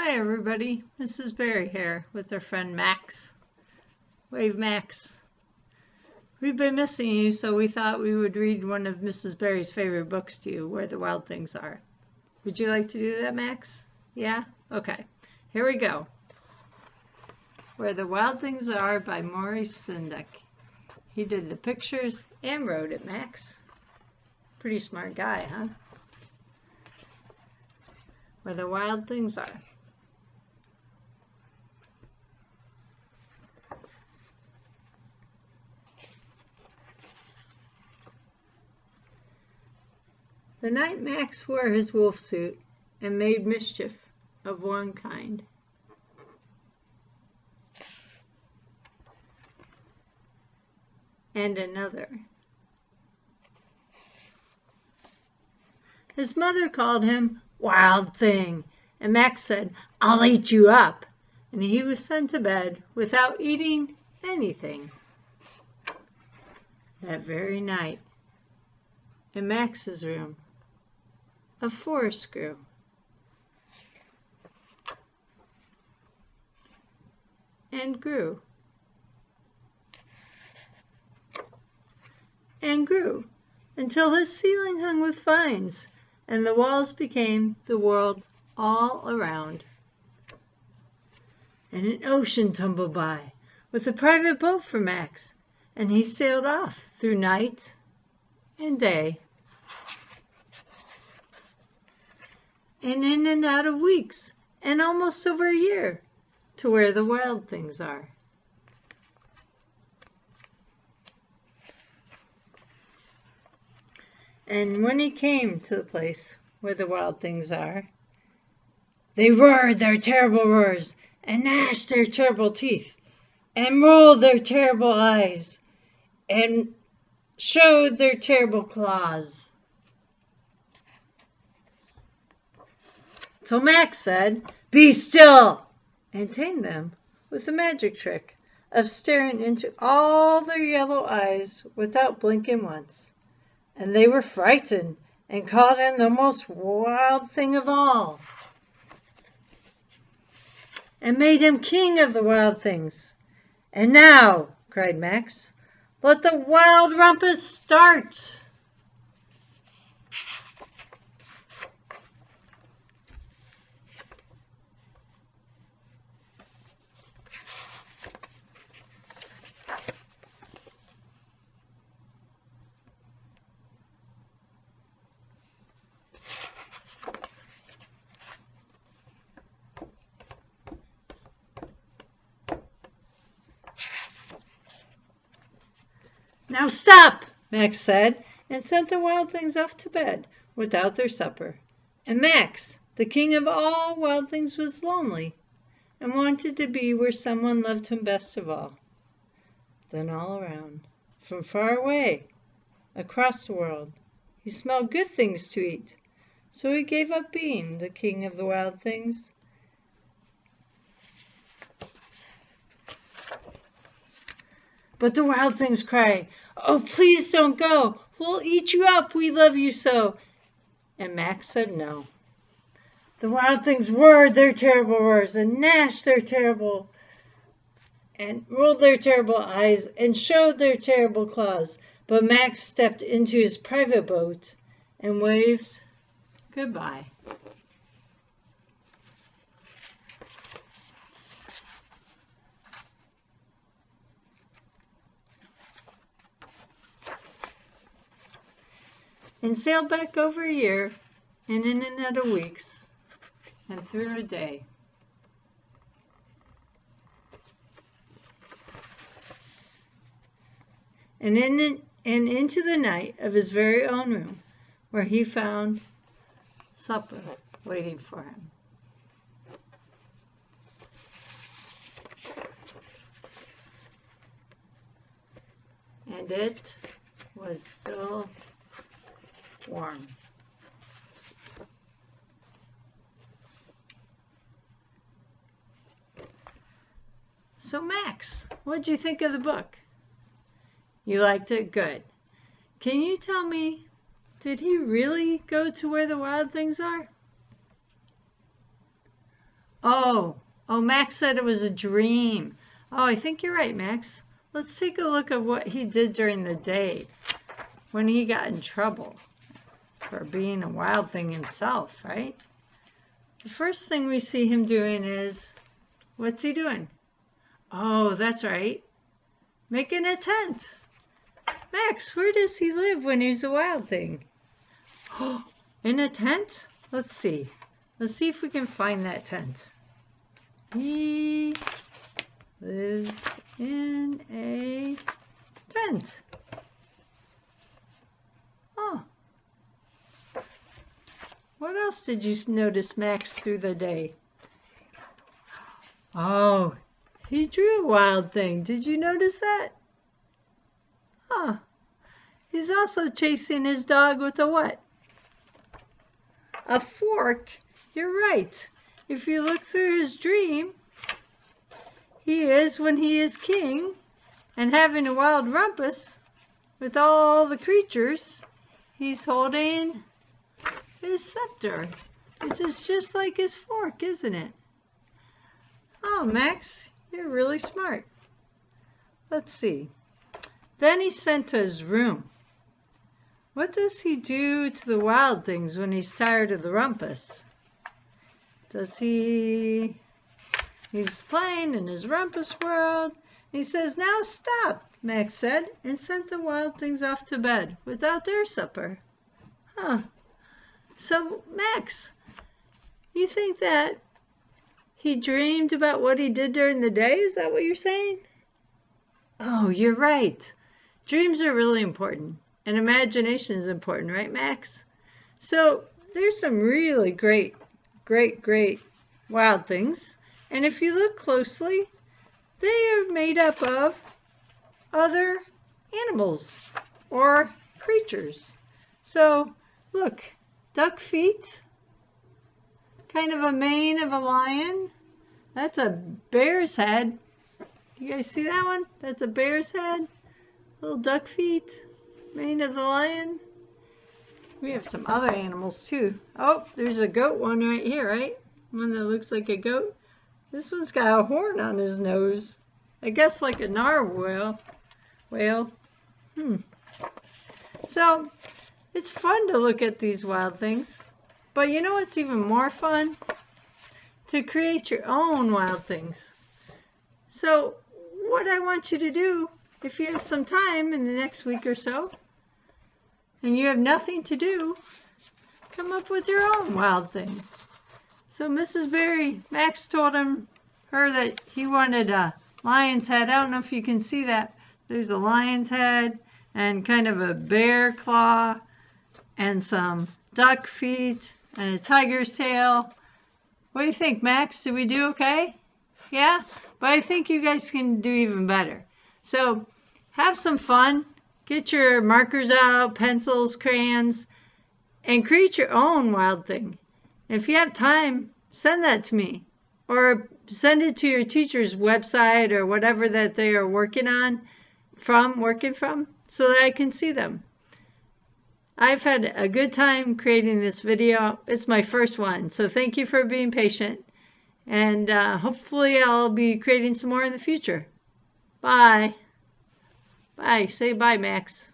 Hi everybody, Mrs. Berry here with her friend Max. Wave Max. We've been missing you, so we thought we would read one of Mrs. Berry's favorite books to you, Where the Wild Things Are. Would you like to do that, Max? Yeah? Okay. Here we go. Where the Wild Things Are by Maurice Sendak. He did the pictures and wrote it, Max. Pretty smart guy, huh? Where the Wild Things Are. The night Max wore his wolf suit and made mischief of one kind. And another. His mother called him Wild Thing, and Max said, "I'll eat you up," and he was sent to bed without eating anything. That very night, in Max's room, a forest grew. And grew. And grew until the ceiling hung with vines and the walls became the world all around. And an ocean tumbled by with a private boat for Max, and he sailed off through night and day. And in and out of weeks, and almost over a year, to where the wild things are. And when he came to the place where the wild things are, they roared their terrible roars, and gnashed their terrible teeth, and rolled their terrible eyes, and showed their terrible claws. Till Max said, "Be still," and tamed them with the magic trick of staring into all their yellow eyes without blinking once. And they were frightened and called him the most wild thing of all, and made him king of the wild things. "And now," cried Max, "let the wild rumpus start." "Now stop," Max said, and sent the wild things off to bed without their supper. And Max, the king of all wild things, was lonely, and wanted to be where someone loved him best of all. Then all around, from far away, across the world, he smelled good things to eat, so he gave up being the king of the wild things. But the wild things cried, "Oh, please don't go. We'll eat you up. We love you so." And Max said no. The wild things roared their terrible roars and gnashed their terrible and rolled their terrible eyes and showed their terrible claws. But Max stepped into his private boat and waved goodbye. And sailed back over a year, and in and out of weeks, and through a day. And into the night of his very own room, where he found supper waiting for him. And it was still warm. So Max, what'd you think of the book? You liked it? Good. Can you tell me, did he really go to where the wild things are? Oh, Max said it was a dream. Oh, I think you're right, Max. Let's take a look at what he did during the day when he got in trouble for being a wild thing himself, right? The first thing we see him doing is, what's he doing? Oh, that's right. Making a tent. Max, where does he live when he's a wild thing? Oh, in a tent? Let's see. Let's see if we can find that tent. He lives in a tent. Oh. What else did you notice, Max, through the day? Oh, he drew a wild thing. Did you notice that? Huh. He's also chasing his dog with a what? A fork. You're right. If you look through his dream, he is, when he is king and having a wild rumpus with all the creatures, he's holding his scepter, which is just like his fork, isn't it? Oh, Max, you're really smart. Let's see. Then he's sent to his room. What does he do to the wild things when he's tired of the rumpus? He's playing in his rumpus world. He says, now stop, Max said, and sent the wild things off to bed without their supper. Huh. So, Max, you think that he dreamed about what he did during the day? Is that what you're saying? Oh, you're right. Dreams are really important, and imagination is important, right, Max? So, there's some really great wild things. And if you look closely, they are made up of other animals or creatures. So, look, duck feet, kind of a mane of a lion. That's a bear's head. You guys see that one? That's a bear's head. Little duck feet, mane of the lion. We have some other animals too. Oh, there's a goat one right here, right? One that looks like a goat. This one's got a horn on his nose. I guess like a narwhal. So, it's fun to look at these wild things. But you know what's even more fun? To create your own wild things. So, what I want you to do, if you have some time in the next week or so, and you have nothing to do, come up with your own wild thing. So Mrs. Berry, Max told her that he wanted a lion's head. I don't know if you can see that. There's a lion's head and kind of a bear claw and some duck feet and a tiger's tail. What do you think, Max? Did we do okay? Yeah? But I think you guys can do even better. So have some fun. Get your markers out, pencils, crayons, and create your own wild thing. If you have time, send that to me. Or send it to your teacher's website or whatever that they are working from, so that I can see them. I've had a good time creating this video. It's my first one, so thank you for being patient. And hopefully I'll be creating some more in the future. Bye. Bye. Say bye, Max.